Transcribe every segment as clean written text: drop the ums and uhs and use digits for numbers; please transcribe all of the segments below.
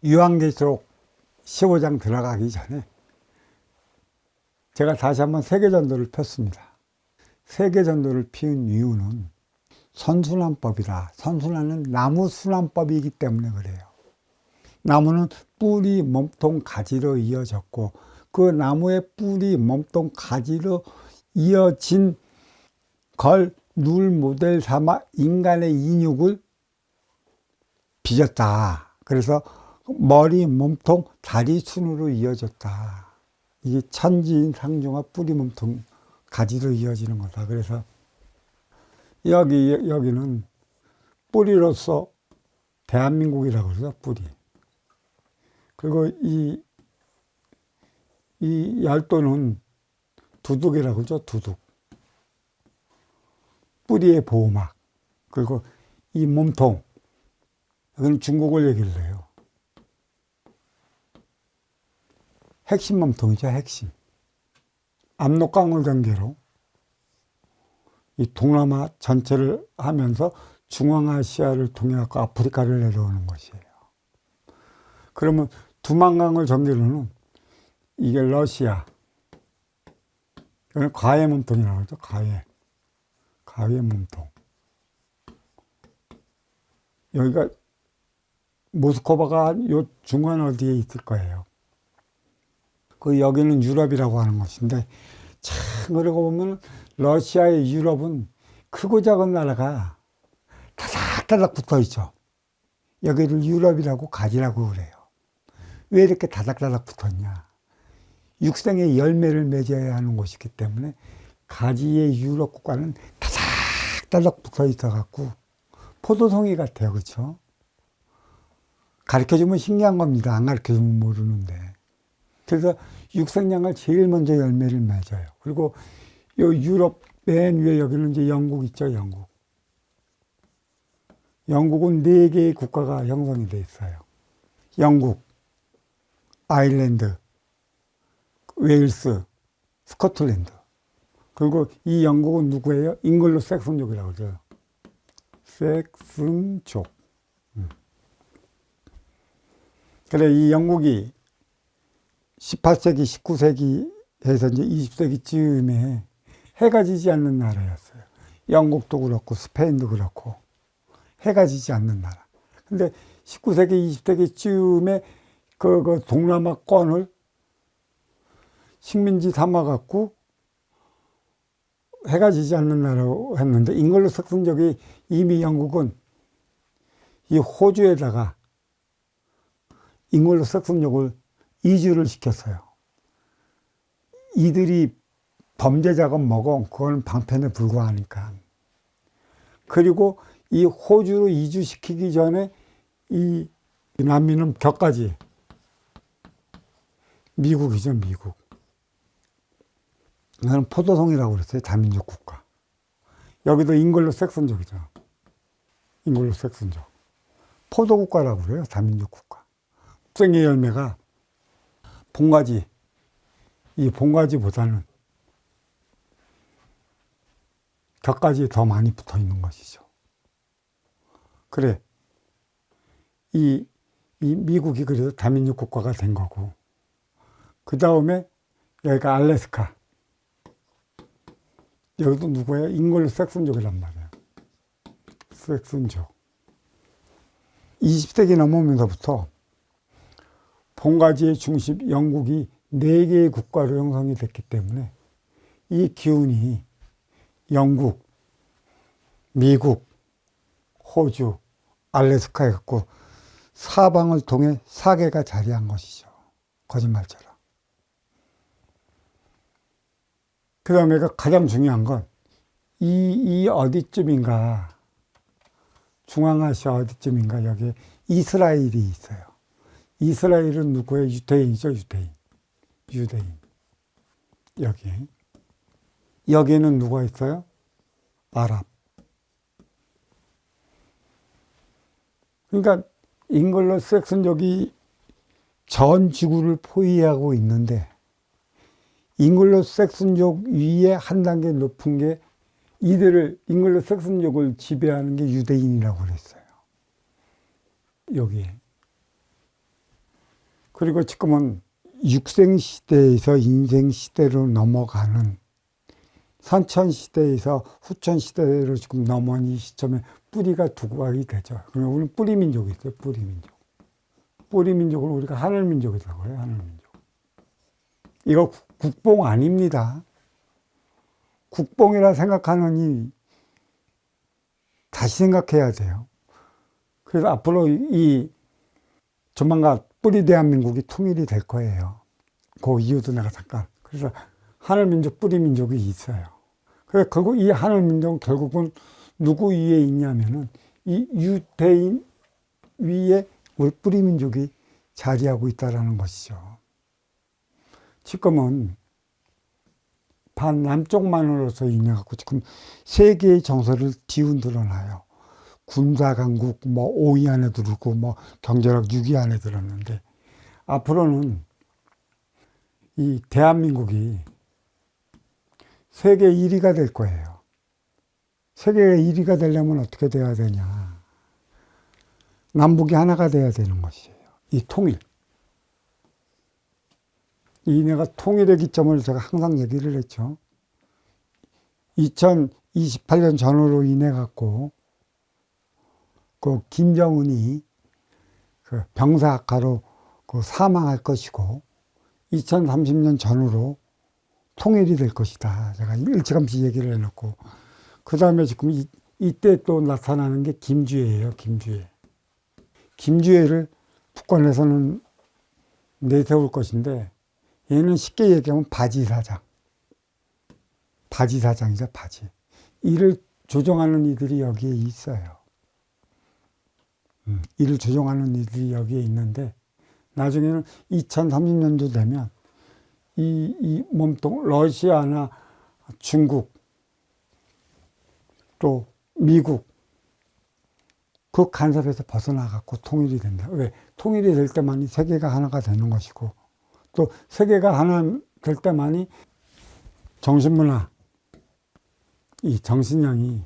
유한계시록 15장 들어가기 전에 제가 다시 한번 세계전도를 폈습니다. 세계전도를 피운 이유는 선순환법이다. 선순환은 나무 순환법이기 때문에 그래요. 나무는 뿌리, 몸통, 가지로 이어졌고 그 나무의 뿌리, 몸통, 가지로 이어진 걸 누울 모델 삼아 인간의 인육을 빚었다. 그래서 머리, 몸통, 다리 순으로 이어졌다. 이게 천지인 상중하 뿌리, 몸통, 가지로 이어지는 거다. 그래서 여기는 뿌리로서 대한민국이라고 그러죠. 뿌리. 그리고 이 열도는 두둑이라고 그러죠. 두둑. 뿌리의 보호막. 그리고 이 몸통. 여기는 중국을 얘기를 해요. 핵심 몸통이죠. 핵심. 압록강을 경계로 이 동남아 전체를 하면서 중앙아시아를 통해 갖고 아프리카를 내려오는 것이에요. 그러면 두만강을 전개로는 이게 러시아. 이건 가해 몸통이라고 하죠. 가해 몸통. 여기가 모스크바가 요 중간 어디에 있을 거예요. 그 여기는 유럽이라고 하는 것인데 참 그러고 보면 러시아의 유럽은 크고 작은 나라가 다닥다닥 붙어 있죠. 여기를 유럽이라고 가지라고 그래요. 왜 이렇게 다닥다닥 붙었냐? 육생의 열매를 맺어야 하는 곳이기 때문에 가지의 유럽 국가는 다닥다닥 붙어 있어 갖고 포도송이 같아요. 그렇죠? 가르쳐주면 신기한 겁니다. 안 가르쳐주면 모르는데. 그래서 육생량을 제일 먼저 열매를 맺어요. 그리고 요 유럽 맨 위에 여기는 이제 영국 있죠. 영국은 4개의 국가가 형성이 돼 있어요. 영국, 아일랜드, 웨일스, 스코틀랜드. 그리고 이 영국은 누구예요? 잉글로 색슨족이라고 그러죠. 색슨족. 그래, 이 영국이 18세기, 19세기에서 이제 20세기쯤에 해가 지지 않는 나라였어요. 영국도 그렇고, 스페인도 그렇고, 해가 지지 않는 나라. 근데 19세기, 20세기쯤에 그 동남아권을 식민지 삼아갖고 해가 지지 않는 나라로 했는데, 잉글로 색슨족이 이미 영국은 이 호주에다가 잉글로 색슨족을 이주를 시켰어요. 이들이 범죄자가 뭐고 그건 방편에 불과하니까. 그리고 이 호주로 이주시키기 전에 이 난민은 격까지 미국이죠. 미국. 이거는 포도송이라고 그랬어요. 다민족 국가. 여기도 잉글로 색슨족이죠. 잉글로 색슨족. 포도국가라고 그래요. 다민족 국가. 생의 열매가 봉가지, 이 봉가지보다는 격가지에 더 많이 붙어 있는 것이죠. 그래, 이 미국이 그래서 다민족 국가가 된 거고, 그 다음에 여기가 알래스카. 여기도 누구예요? 잉글로 색슨족이란 말이에요. 색슨족. 20세기 넘으면서부터 봉가지의 중심 영국이 4개의 국가로 형성이 됐기 때문에 이 기운이 영국, 미국, 호주, 알래스카에 갖고 사방을 통해 사계가 자리한 것이죠. 거짓말처럼. 그 다음에 가장 중요한 건 이 어디쯤인가, 중앙아시아 어디쯤인가 여기에 이스라엘이 있어요. 이스라엘은 누구예요? 유대인이죠. 유대인. 여기에는 누가 있어요? 아랍. 그러니까 잉글로 색슨족이 전 지구를 포위하고 있는데 잉글로 색슨족 위에 한 단계 높은 게 이들을 잉글로 색슨족을 지배하는 게 유대인이라고 그랬어요. 여기에. 그리고 지금은 육생시대에서 인생시대로 넘어가는 선천시대에서 후천시대로 지금 넘어온 이 시점에 뿌리가 두각이 되죠. 그러면 우리는 뿌리민족이 있어요. 뿌리민족. 뿌리민족을 우리가 하늘민족이라고 해요. 하늘민족. 이거 국뽕 아닙니다. 국뽕이라 생각하느니 다시 생각해야 돼요. 그래서 앞으로 조만간 뿌리 대한민국이 통일이 될 거예요. 그 이유도 내가 잠깐. 그래서 하늘민족, 뿌리민족이 있어요. 그래서 결국 이 하늘민족은 결국은 누구 위에 있냐면은 이 유대인 위에 우리 뿌리민족이 자리하고 있다는 것이죠. 지금은 반남쪽만으로서 인해 갖고 지금 세계의 정서를 뒤흔들어 놔요. 군사강국, 뭐 5위 안에 들고, 뭐 경제력 6위 안에 들었는데, 앞으로는 이 대한민국이 세계 1위가 될 거예요. 세계 1위가 되려면 어떻게 돼야 되냐. 남북이 하나가 돼야 되는 것이에요. 이 통일. 내가 통일의 기점을 제가 항상 얘기를 했죠. 2028년 전후로 인해 갖고 그 김정은이 그 병사학과로 그 사망할 것이고 2030년 전후로 통일이 될 것이다. 제가 일찌감치 얘기를 해놓고 그 다음에 지금 이때 또 나타나는 게 김주애예요. 김주애. 김주애를 북한에서는 내세울 것인데 얘는 쉽게 얘기하면 바지사장. 바지사장이죠. 바지. 이를 조종하는 이들이 여기에 있어요. 이를 조종하는 이들이 여기에 있는데 나중에는 2030년도 되면 이 몸통 러시아나 중국 또 미국 그 간섭에서 벗어나갖고 통일이 된다. 왜? 통일이 될 때만이 세계가 하나가 되는 것이고 또 세계가 하나 될 때만이 정신문화, 이 정신량이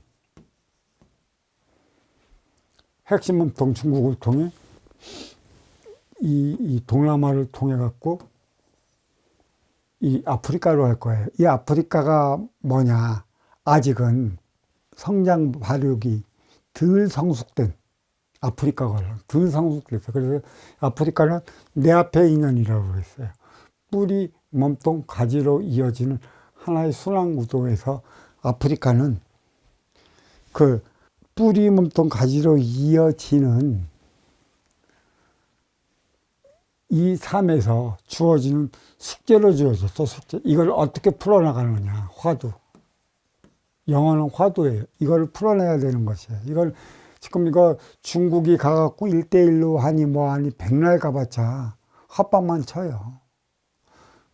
핵심 몸통 중국을 통해 이 동남아를 통해 갖고 이 아프리카로 할 거예요. 이 아프리카가 뭐냐? 아직은 성장 발육이 덜 성숙된 아프리카가 덜 성숙됐어요. 그래서 아프리카는 내 앞에 있는이라고 그랬어요. 뿌리, 몸통, 가지로 이어지는 하나의 순환 구도에서 아프리카는 그 뿌리, 몸통, 가지로 이어지는 이 삶에서 주어지는 숙제로 주어졌어, 숙제. 이걸 어떻게 풀어나가느냐, 화두. 영어는 화두예요. 이걸 풀어내야 되는 것이에요. 지금 이거 중국이 가갖고 1대1로 하니 뭐하니 백날 가봤자 헛방만 쳐요.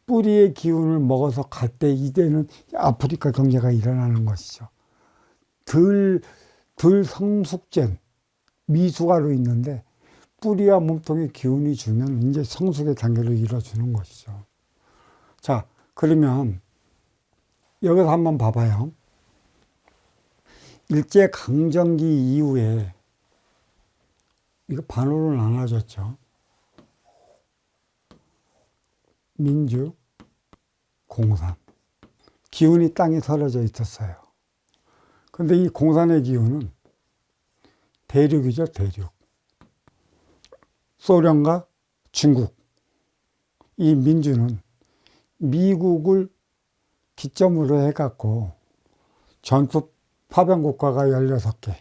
뿌리의 기운을 먹어서 갈 때 이제는 아프리카 경제가 일어나는 것이죠. 덜 성숙된 미숙아로 있는데 뿌리와 몸통의 기운이 주면 이제 성숙의 단계를 이뤄주는 것이죠. 자, 그러면 여기서 한번 봐봐요. 일제강점기 이후에 이거 반으로 나눠졌죠. 민주, 공산. 기운이 땅에 서려져 있었어요. 근데 이 공산의 기운은 대륙이죠, 대륙. 소련과 중국. 이 민주는 미국을 기점으로 해갖고 전투 파병 국가가 16개.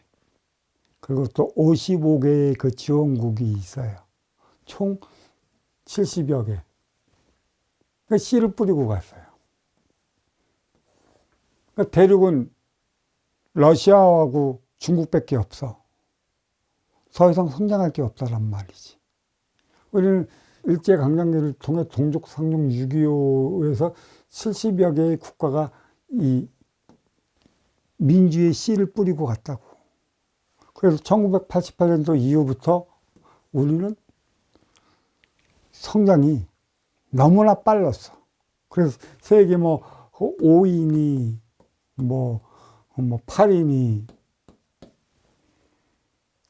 그리고 또 55개의 그 지원국이 있어요. 총 70여 개. 그 씨를 뿌리고 갔어요. 그 대륙은 러시아하고 중국밖에 없어. 더 이상 성장할 게 없다란 말이지. 우리는 일제강점기를 통해 동족 상륙 6.25에서 70여 개의 국가가 이 민주의 씨를 뿌리고 갔다고. 그래서 1988년도 이후부터 우리는 성장이 너무나 빨랐어. 그래서 세계 5위니 8위니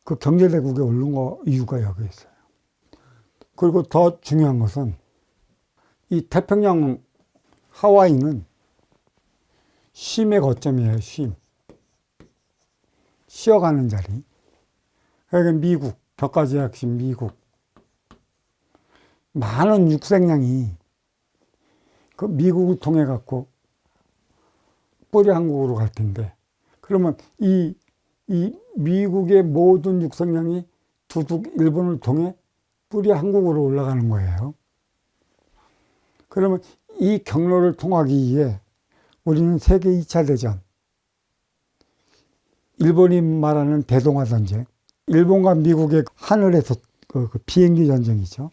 그 경제대국에 오른 거 이유가 여기 있어요. 그리고 더 중요한 것은 이 태평양 하와이는 쉼의 거점이에요. 쉬어가는 자리. 그러니까 미국, 격가지의 핵심 미국. 많은 육색량이 그 미국을 통해 갖고 뿌리 한국으로 갈 텐데, 그러면 이 미국의 모든 육색량이 두둑 일본을 통해 뿌리 한국으로 올라가는 거예요. 그러면 이 경로를 통하기 위해 우리는 세계 2차 대전, 일본이 말하는 대동아 전쟁, 일본과 미국의 하늘에서 그 비행기 전쟁이죠.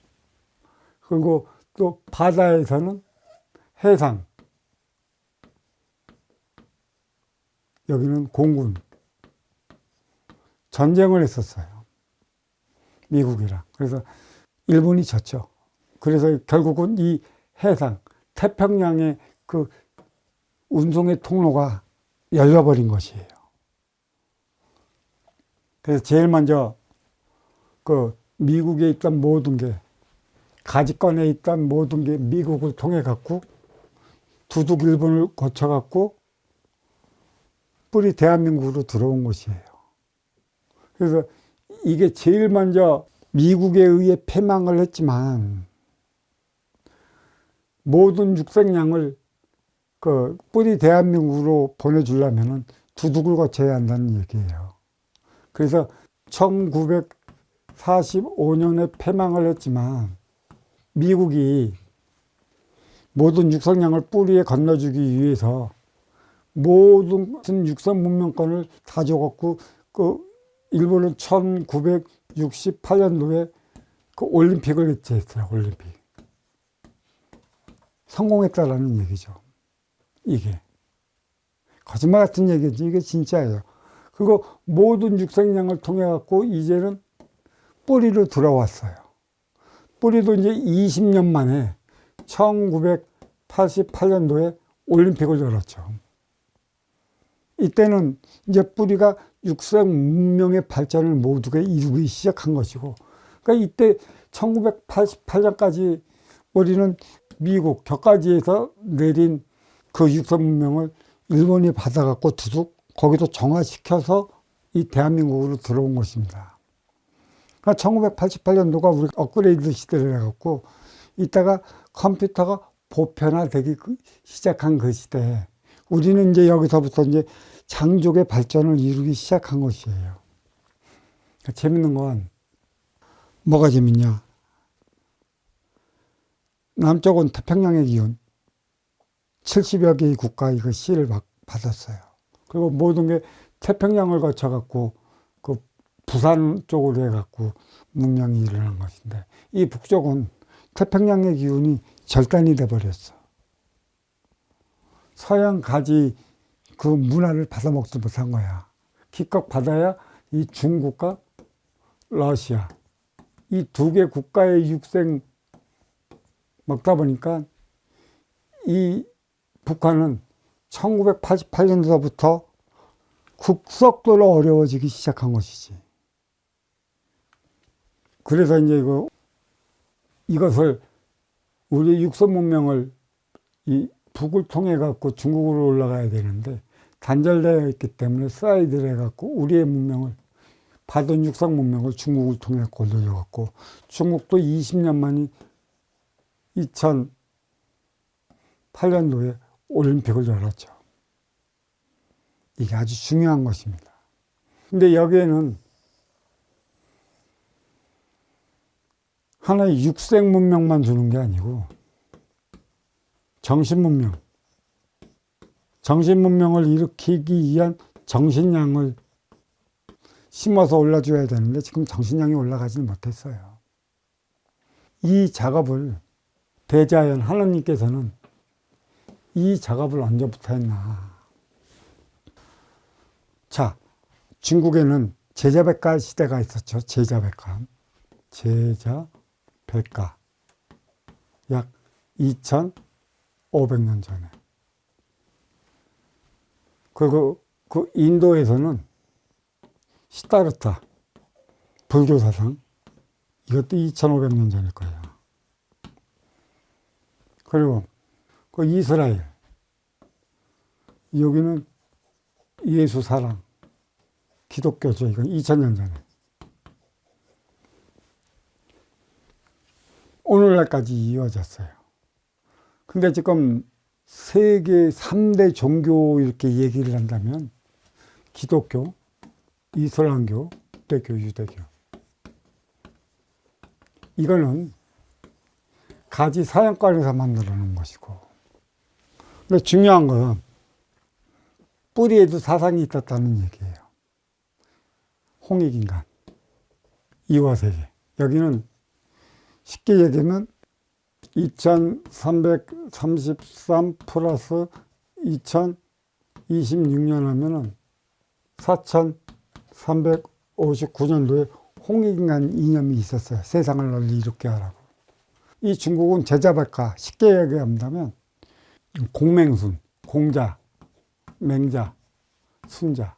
그리고 또 바다에서는 해상, 여기는 공군 전쟁을 했었어요. 미국이랑. 그래서 일본이 졌죠. 그래서 결국은 이 해상, 태평양의 그 운송의 통로가 열려버린 것이에요. 그래서 제일 먼저 그 미국에 있던 모든 게, 가지권에 있던 모든 게 미국을 통해 갖고 두둑 일본을 거쳐 갖고 뿌리 대한민국으로 들어온 것이에요. 그래서 이게 제일 먼저 미국에 의해 패망을 했지만 모든 육색량을 그 뿌리 대한민국으로 보내주려면은 두둑을 거쳐야 한다는 얘기예요. 그래서 1945년에 패망을 했지만 미국이 모든 육색량을 뿌리에 건너주기 위해서 모든 육성 문명권을 다 줘갖고 그 일본은 1968년도에 그 올림픽을 개최했어요. 올림픽. 성공했다라는 얘기죠. 이게 거짓말 같은 얘기지. 이게 진짜예요. 그리고 모든 육색량을 통해 갖고 이제는 뿌리로 들어왔어요. 뿌리도 이제 20년 만에 1988년도에 올림픽을 열었죠. 이때는 이제 뿌리가 육색 문명의 발전을 모두가 이루기 시작한 것이고, 그러니까 이때 1988년까지 우리는 미국 격가지에서 내린 그 육색 문명을 일본이 받아갖고 두둑 거기도 정화시켜서 이 대한민국으로 들어온 것입니다. 그러니까 1988년도가 우리 업그레이드 시대를 해갖고 이따가 컴퓨터가 보편화되기 시작한 그 시대에 우리는 이제 여기서부터 이제 장족의 발전을 이루기 시작한 것이에요. 그러니까 재밌는 건 뭐가 재밌냐? 남쪽은 태평양의 기운, 70여 개의 국가 이거 시를 받았어요. 그리고 모든 게 태평양을 거쳐갖고 그 부산 쪽으로 해갖고 문명이 일어난 것인데, 이 북쪽은 태평양의 기운이 절단이 돼버렸어. 서양 가지 그 문화를 받아먹지 못한 거야. 기껏 받아야 이 중국과 러시아, 이 두 개 국가의 육생 먹다 보니까 이 북한은 1988년도부터 급속도로 어려워지기 시작한 것이지. 그래서 이제 이것을 우리 육성 문명을 이 북을 통해 갖고 중국으로 올라가야 되는데 단절되어 있기 때문에 사이드를 해갖고 우리의 문명을 받은 육상 문명을 중국을 통해 올려갖고 중국도 20년 만이 2008년도에 올림픽을 열었죠. 이게 아주 중요한 것입니다. 근데 여기에는 하나의 육색 문명만 주는 게 아니고 정신 문명을 일으키기 위한 정신량을 심어서 올려줘야 되는데 지금 정신량이 올라가지 못했어요. 이 작업을 대자연 하느님께서는 이 작업을 언제부터 했나. 자, 중국에는 제자백가 시대가 있었죠. 제자백가 약 2500년 전에. 그리고 그 인도에서는 시다르타 불교 사상 이것도 2500년 전일 거예요. 그리고 그 이스라엘, 여기는 예수 사랑, 기독교죠. 이건 2000년 전에. 오늘날까지 이어졌어요. 근데 지금 세계 3대 종교 이렇게 얘기를 한다면 기독교, 이슬람교, 기독교, 유대교. 이거는 가지 사양관에서 만들어 놓은 것이고. 근데 중요한 건 뿌리에도 사상이 있었다는 얘기예요. 홍익인간, 이화세계. 여기는 쉽게 얘기하면 2333 플러스 2026년 하면은 4359년도에 홍익인간 이념이 있었어요. 세상을 널리 이롭게 하라고. 이 중국은 제자백과, 쉽게 얘기한다면 공맹순, 공자, 맹자, 순자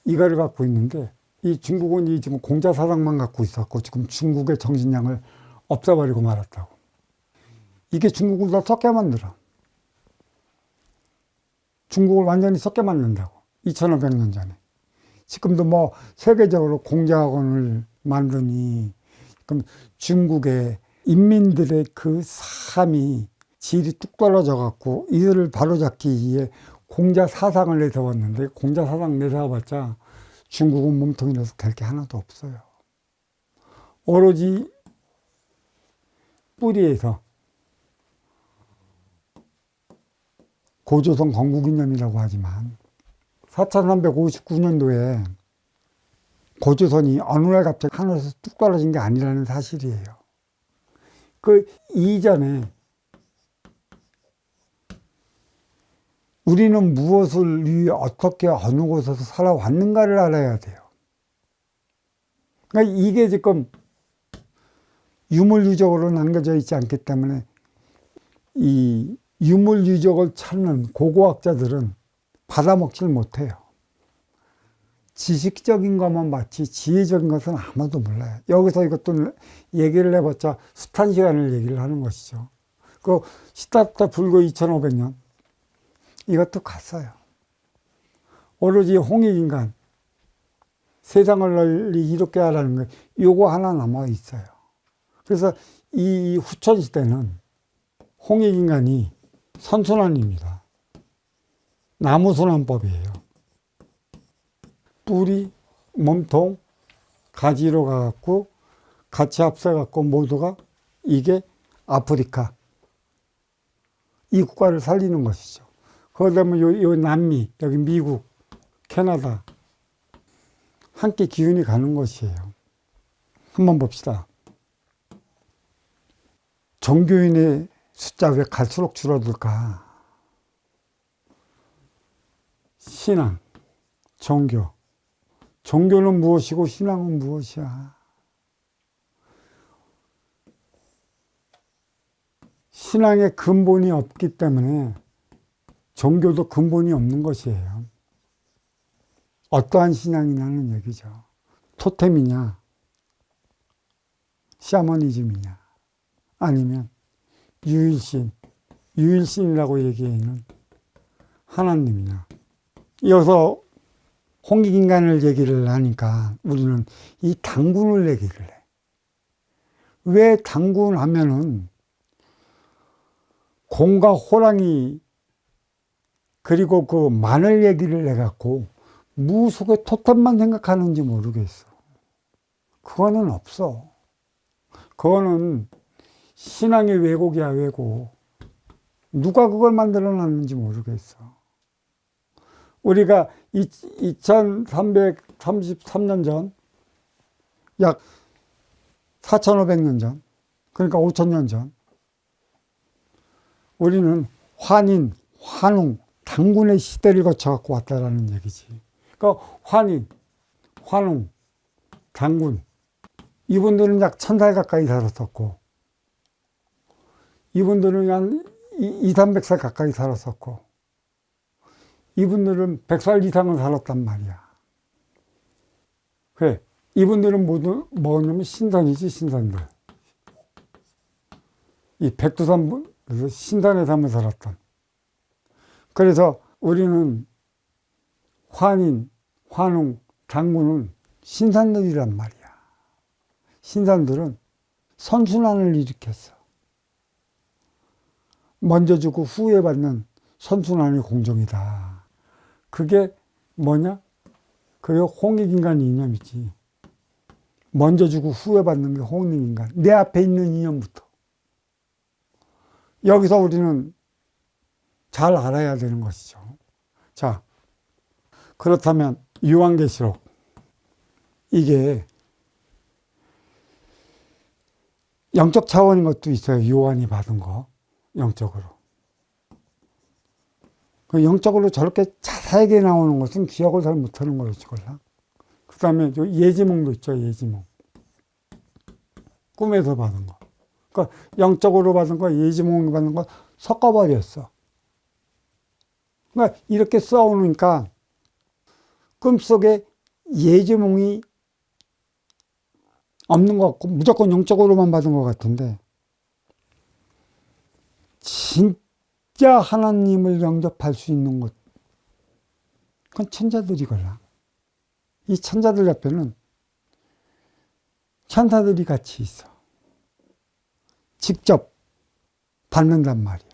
이거를 갖고 있는데, 이 중국은 이 지금 공자 사상만 갖고 있었고 지금 중국의 정신량을 없애버리고 말았다고. 이게 중국을 더 썩게 만들어. 중국을 완전히 썩게 만든다고. 2500년 전에. 지금도 뭐 세계적으로 공자학원을 만드니, 그럼 중국의 인민들의 그 삶이 질이 뚝 떨어져 갖고 이들을 바로잡기 위해 공자 사상을 내세웠는데, 공자 사상 내세워봤자 중국은 몸통이라서 될 게 하나도 없어요. 오로지 뿌리에서 고조선 건국이념이라고 하지만 4359년도에 고조선이 어느 날 갑자기 하늘에서 뚝 떨어진 게 아니라는 사실이에요. 그 이전에 우리는 무엇을 위해 어떻게 어느 곳에서 살아왔는가를 알아야 돼요. 그러니까 이게 지금 유물유적으로 남겨져 있지 않기 때문에 이 유물유적을 찾는 고고학자들은 받아먹질 못해요. 지식적인 것만 맞지 지혜적인 것은 아무도 몰라요. 여기서 이것도 얘기를 해봤자 숱한 시간을 얘기를 하는 것이죠. 그 시다타 불교 2500년 이것도 갔어요. 오로지 홍익인간, 세상을 널리 이롭게 하라는 거, 요거 하나 남아 있어요. 그래서 이 후천시대는 홍익인간이 선순환입니다. 나무순환법이에요. 뿌리, 몸통, 가지로 가갖고 같이 합쳐갖고 모두가 이게 아프리카, 이 국가를 살리는 것이죠. 그러다면 요 남미, 여기 미국, 캐나다 함께 기운이 가는 것이에요. 한번 봅시다. 종교인의 숫자 왜 갈수록 줄어들까? 신앙, 종교. 종교는 무엇이고 신앙은 무엇이야? 신앙의 근본이 없기 때문에 종교도 근본이 없는 것이에요. 어떠한 신앙이냐는 얘기죠. 토템이냐, 샤머니즘이냐, 아니면 유일신, 유일신이라고 얘기하는 하나님이냐. 이어서 홍익인간을 얘기를 하니까 우리는 이 당군을 얘기를 해. 왜 당군 하면은 곰과 호랑이 그리고 그 마늘 얘기를 해갖고 무 속에 토템만 생각하는지 모르겠어. 그거는 없어. 그거는 신앙의 왜곡이야, 왜곡. 누가 그걸 만들어 놨는지 모르겠어. 우리가 2333년 전, 약 4500년 전, 그러니까 5000년 전, 우리는 환인, 환웅, 당군의 시대를 거쳐갖고 왔다라는 얘기지. 그러니까 환인, 환웅, 당군, 이분들은 약 1000살 가까이 살았었고, 이분들은 한 200~300살 가까이 살았었고, 이분들은 100살 이상을 살았단 말이야. 그래, 이분들은 모두 뭐냐면 신선이지, 신선들. 이 백두산 신선에서 한번 살았던. 그래서 우리는 환인, 환웅, 장군은 신선들이란 말이야. 신선들은 선순환을 일으켰어. 먼저 주고 후회 받는 선순환의 공정이다. 그게 뭐냐? 그게 홍익인간 이념이지. 먼저 주고 후회 받는 게 홍익인간. 내 앞에 있는 이념부터. 여기서 우리는 잘 알아야 되는 것이죠. 자, 그렇다면 요한계시록 이게 영적 차원인 것도 있어요. 요한이 받은 거 영적으로. 그 영적으로 저렇게 자세하게 나오는 것은 기억을 잘 못하는 거였지 몰라. 그 다음에 예지몽도 있죠. 예지몽. 꿈에서 받은 거. 그러니까 영적으로 받은 거, 예지몽으로 받은 거 섞어버렸어. 그러니까 이렇게 써오니까 꿈속에 예지몽이 없는 것 같고 무조건 영적으로만 받은 것 같은데 진짜 하나님을 영접할 수 있는 것, 그건 천자들이걸라. 이 천자들 옆에는 천사들이 같이 있어. 직접 받는단 말이야.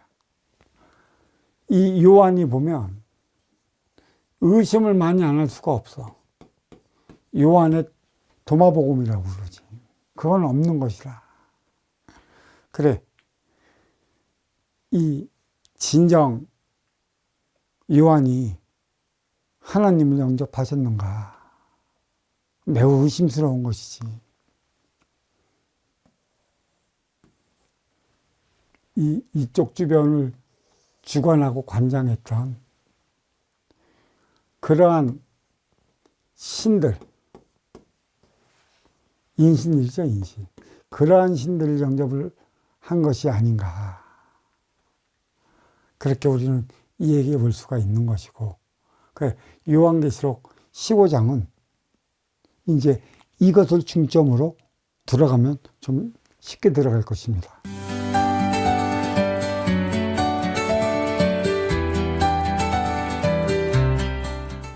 이 요한이 보면 의심을 많이 안 할 수가 없어. 요한의 도마복음이라고 그러지. 그건 없는 것이라. 그래. 이 진정 요한이 하나님을 영접하셨는가? 매우 의심스러운 것이지. 이쪽 주변을 주관하고 관장했던 그러한 신들, 인신이죠, 인신. 그러한 신들을 영접을 한 것이 아닌가. 그렇게 우리는 이야기해 볼 수가 있는 것이고, 요한계시록 15장은 이제 이것을 중점으로 들어가면 좀 쉽게 들어갈 것입니다.